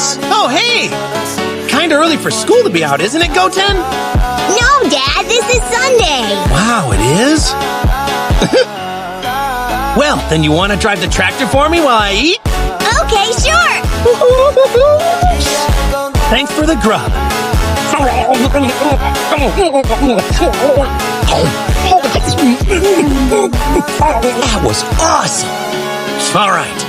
nice. Oh, hey! Kinda early for school to be out, isn't it, Goten? No, Dad, this is Sunday. Wow, it is? Well, then you want to drive the tractor for me while I eat? Okay, sure. Thanks for the grub. That was awesome. All right.